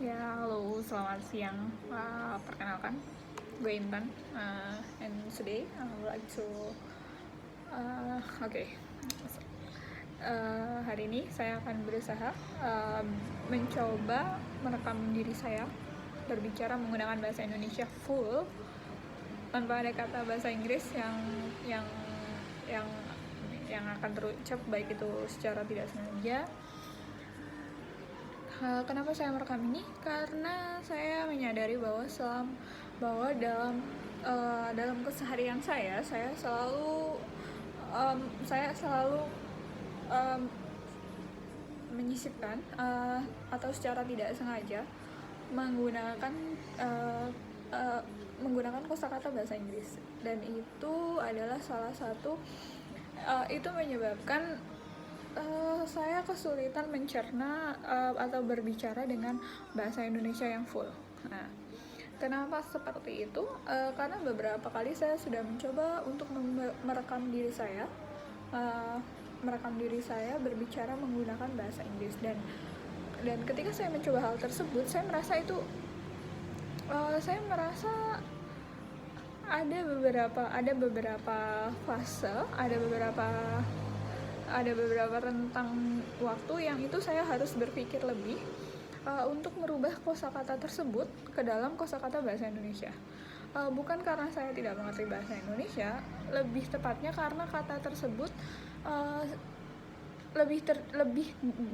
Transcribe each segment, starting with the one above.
Ya, halo, selamat siang. Perkenalkan, gue Intan. And today I would like to, oke. Hari ini saya akan berusaha mencoba merekam diri saya berbicara menggunakan bahasa Indonesia full tanpa ada kata bahasa Inggris yang yang yang akan terucap baik itu secara tidak sengaja. Kenapa saya merekam ini? Karena saya menyadari bahwa dalam keseharian saya selalu menyisipkan atau secara tidak sengaja menggunakan kosakata bahasa Inggris, dan itu adalah salah satu itu menyebabkan saya kesulitan mencerna atau berbicara dengan bahasa Indonesia yang full. Nah, kenapa seperti itu? Karena beberapa kali saya sudah mencoba untuk merekam diri saya berbicara menggunakan bahasa Inggris, dan ketika saya mencoba hal tersebut, saya merasa ada beberapa fase, ada beberapa rentang waktu yang itu saya harus berpikir lebih untuk merubah kosakata tersebut ke dalam kosakata bahasa Indonesia. Bukan karena saya tidak mengerti bahasa Indonesia, lebih tepatnya karena kata tersebut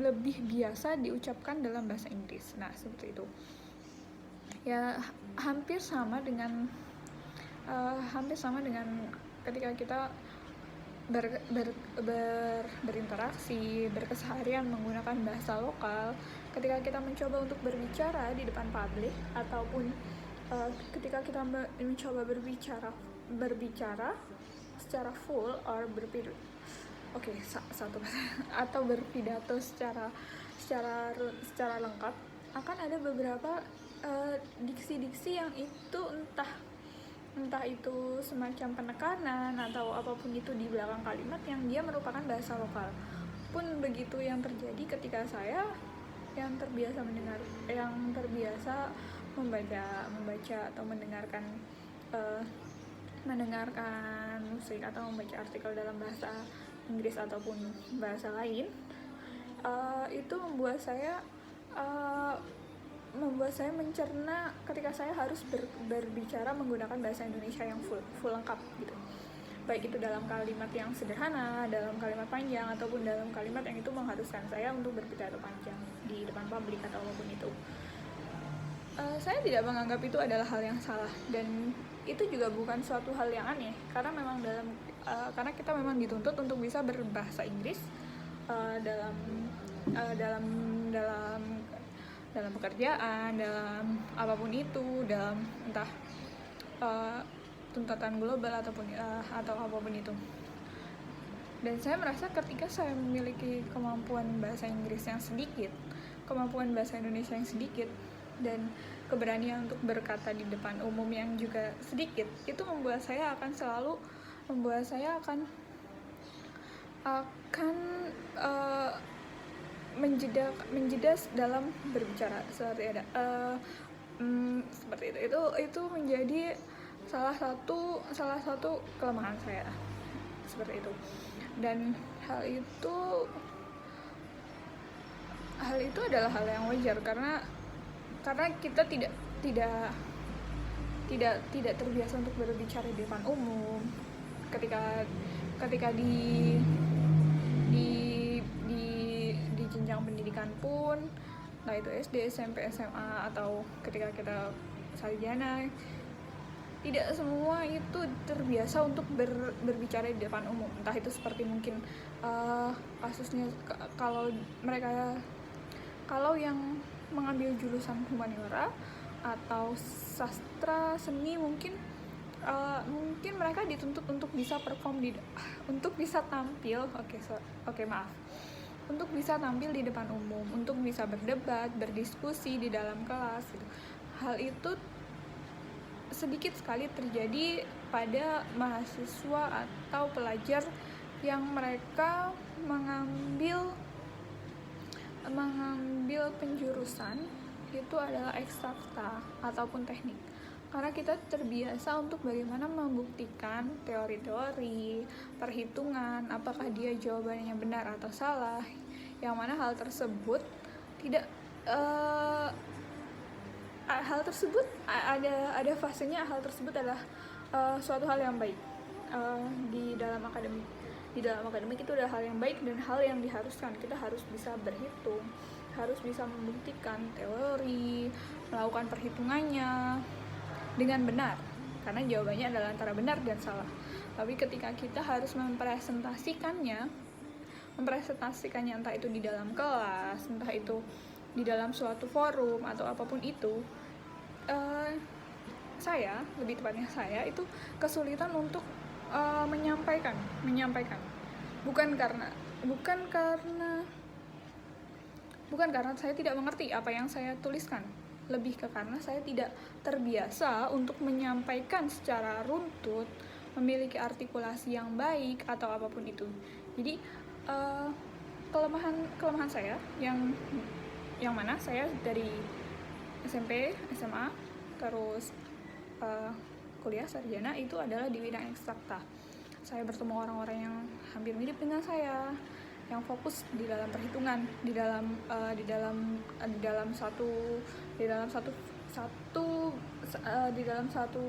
lebih biasa diucapkan dalam bahasa Inggris. Nah, seperti itu. Ya, hampir sama dengan ketika kita berinteraksi, berkeseharian menggunakan bahasa lokal. Ketika kita mencoba untuk berbicara di depan publik, ataupun ketika kita mencoba berbicara secara full atau berpidato secara lengkap, akan ada beberapa diksi-diksi yang itu entah itu semacam penekanan atau apapun itu di belakang kalimat yang dia merupakan bahasa lokal. Pun begitu yang terjadi ketika saya yang terbiasa membaca atau mendengarkan musik atau membaca artikel dalam bahasa Inggris ataupun bahasa lain, itu membuat saya mencerna ketika saya harus berbicara menggunakan bahasa Indonesia yang full lengkap gitu. Baik itu dalam kalimat yang sederhana, dalam kalimat panjang, ataupun dalam kalimat yang itu mengharuskan saya untuk berbicara panjang di depan publik atau apapun itu. Saya tidak menganggap itu adalah hal yang salah, dan itu juga bukan suatu hal yang aneh, karena memang karena kita memang dituntut untuk bisa berbahasa Inggris dalam pekerjaan, dalam apapun itu, dalam entah tuntutan global atau apapun itu. Dan saya merasa ketika saya memiliki kemampuan bahasa Inggris yang sedikit, kemampuan bahasa Indonesia yang sedikit, dan keberanian untuk berkata di depan umum yang juga sedikit, itu membuat saya akan menjeda dalam berbicara, seperti itu menjadi salah satu kelemahan saya, seperti itu. Dan hal itu adalah hal yang wajar, karena kita tidak terbiasa untuk berbicara di depan umum. Ketika di jenjang pendidikan pun, nah itu SD, SMP, SMA, atau ketika kita sarjana, tidak semua itu terbiasa untuk berbicara di depan umum. Entah itu seperti mungkin kasusnya kalau yang mengambil jurusan humaniora atau sastra seni, mungkin mereka dituntut untuk bisa untuk bisa tampil untuk bisa tampil di depan umum, untuk bisa berdebat, berdiskusi di dalam kelas gitu. Hal itu sedikit sekali terjadi pada mahasiswa atau pelajar yang mereka mengambil penjurusan itu adalah ekstrakta ataupun teknik. Karena kita terbiasa untuk bagaimana membuktikan teori-teori, perhitungan, apakah dia jawabannya benar atau salah. Yang mana hal tersebut tidak ada fasenya hal tersebut adalah suatu hal yang baik di dalam akademik. Di dalam akademik itu adalah hal yang baik dan hal yang diharuskan. Kita harus bisa berhitung, harus bisa membuktikan teori, melakukan perhitungannya dengan benar, karena jawabannya adalah antara benar dan salah. Tapi ketika kita harus mempresentasikannya entah itu di dalam kelas, entah itu di dalam suatu forum atau apapun itu, lebih tepatnya saya itu kesulitan untuk menyampaikan bukan karena saya tidak mengerti apa yang saya tuliskan, lebih ke karena saya tidak terbiasa untuk menyampaikan secara runtut, memiliki artikulasi yang baik atau apapun itu. Jadi kelemahan saya yang mana saya dari SMP, SMA, terus kuliah sarjana itu adalah di bidang ekstrakta. Saya bertemu orang-orang yang hampir mirip dengan saya, yang fokus di dalam perhitungan, di dalam satu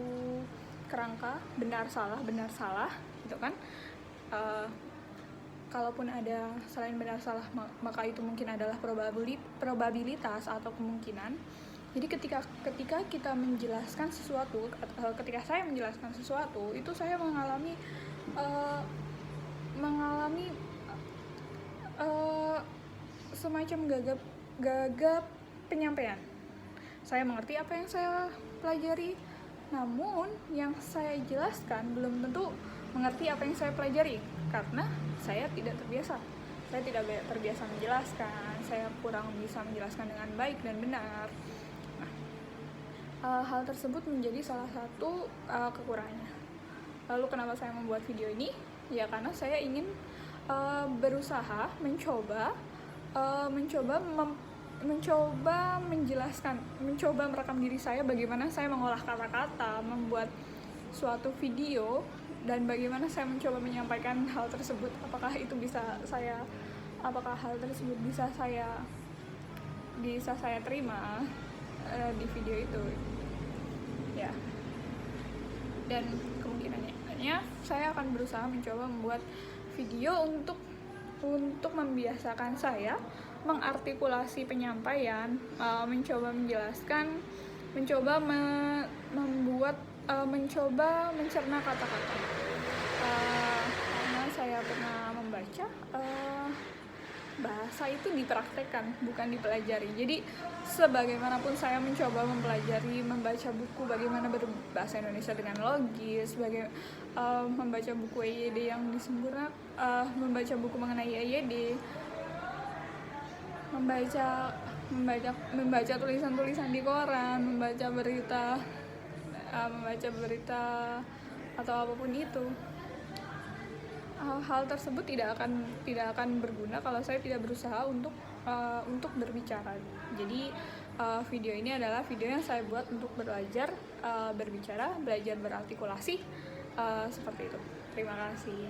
kerangka benar salah gitu kan. Kalaupun ada selain benar salah, maka itu mungkin adalah probabilitas atau kemungkinan. Jadi ketika kita menjelaskan sesuatu, ketika saya menjelaskan sesuatu, itu saya mengalami semacam gagap penyampaian. Saya mengerti apa yang saya pelajari, namun yang saya jelaskan belum tentu mengerti apa yang saya pelajari, karena saya tidak terbiasa menjelaskan, saya kurang bisa menjelaskan dengan baik dan benar. Hal tersebut menjadi salah satu kekurangannya. Lalu kenapa saya membuat video ini? Ya karena saya ingin berusaha mencoba menjelaskan, mencoba merekam diri saya bagaimana saya mengolah kata-kata, membuat suatu video, dan bagaimana saya mencoba menyampaikan hal tersebut. Apakah hal tersebut bisa saya terima di video itu, ya. Dan kemungkinannya saya akan berusaha mencoba membuat video untuk membiasakan saya mengartikulasi penyampaian, mencoba menjelaskan, mencoba mencerna kata-kata. Karena saya pernah membaca, bahasa itu dipraktekkan, bukan dipelajari. Jadi sebagaimanapun saya mencoba membaca buku bagaimana berbahasa Indonesia dengan logis, membaca buku EYD yang disempurnakan, membaca buku mengenai EYD, membaca tulisan-tulisan di koran, membaca berita atau apapun itu. Hal tersebut tidak akan berguna kalau saya tidak berusaha untuk berbicara. Jadi video ini adalah video yang saya buat untuk belajar berbicara, belajar berartikulasi, seperti itu. Terima kasih.